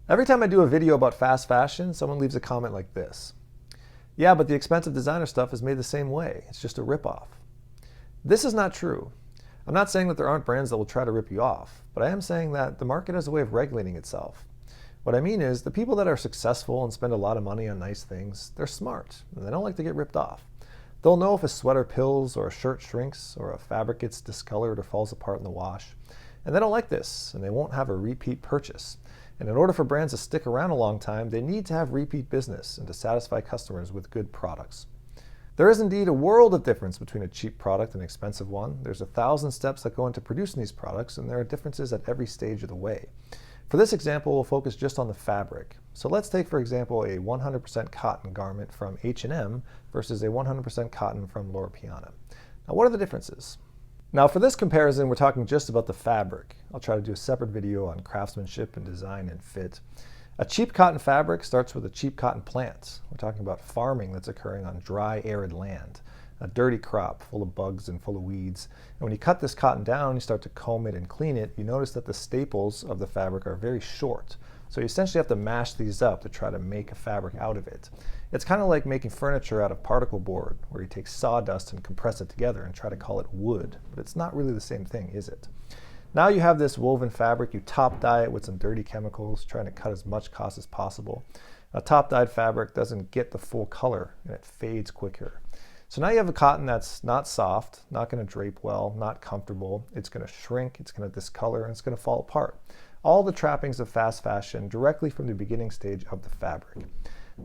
Every time I do a video about fast fashion, someone leaves a comment like this. Yeah, but the expensive designer stuff is made the same way. It's just a ripoff. This is not true. I'm not saying that there aren't brands that will try to rip you off, but I am saying that the market has a way of regulating itself. What I mean is, the people that are successful and spend a lot of money on nice things, they're smart, and they don't like to get ripped off. They'll know if a sweater pills or a shirt shrinks or a fabric gets discolored or falls apart in the wash. And they don't like this, and they won't have a repeat purchase. And in order for brands to stick around a long time, they need to have repeat business and to satisfy customers with good products. There is indeed a world of difference between a cheap product and an expensive one. There's 1,000 steps that go into producing these products, and there are differences at every stage of the way. For this example, we'll focus just on the fabric. So let's take, for example, a 100% cotton garment from H&M versus a 100% cotton from Loro Piana. Now, what are the differences? Now, for this comparison, we're talking just about the fabric. I'll try to do a separate video on craftsmanship and design and fit. A cheap cotton fabric starts with a cheap cotton plant. We're talking about farming that's occurring on dry, arid land. A dirty crop full of bugs and full of weeds. And when you cut this cotton down, you start to comb it and clean it, you notice that the staples of the fabric are very short. So you essentially have to mash these up to try to make a fabric out of it. It's kind of like making furniture out of particle board, where you take sawdust and compress it together and try to call it wood. But it's not really the same thing, is it? Now you have this woven fabric, you top dye it with some dirty chemicals, trying to cut as much cost as possible. A top dyed fabric doesn't get the full color and it fades quicker. So now you have a cotton that's not soft, not going to drape well, not comfortable. It's going to shrink, it's going to discolor, and it's going to fall apart. All the trappings of fast fashion directly from the beginning stage of the fabric.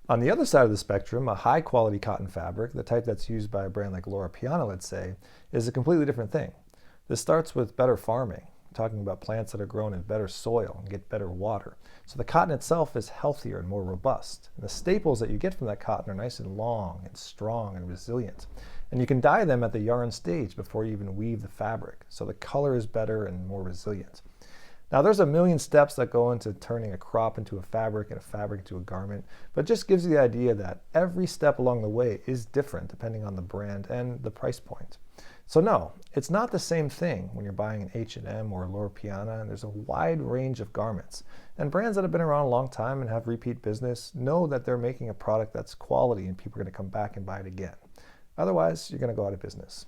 On the other side of the spectrum, a high quality cotton fabric, the type that's used by a brand like Loro Piana, let's say, is a completely different thing. This starts with better farming. We're talking about plants that are grown in better soil and get better water. So the cotton itself is healthier and more robust. And the staples that you get from that cotton are nice and long and strong and resilient. And you can dye them at the yarn stage before you even weave the fabric. So the color is better and more resilient. Now there's a million steps that go into turning a crop into a fabric and a fabric into a garment, but it just gives you the idea that every step along the way is different depending on the brand and the price point. So no, it's not the same thing when you're buying an H&M or Loro Piana, and there's a wide range of garments. And brands that have been around a long time and have repeat business know that they're making a product that's quality and people are going to come back and buy it again. Otherwise, you're going to go out of business.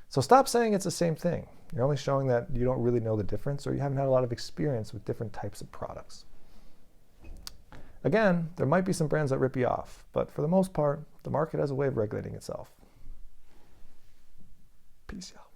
So stop saying it's the same thing. You're only showing that you don't really know the difference or you haven't had a lot of experience with different types of products. Again, there might be some brands that rip you off, but for the most part, the market has a way of regulating itself. Peace out.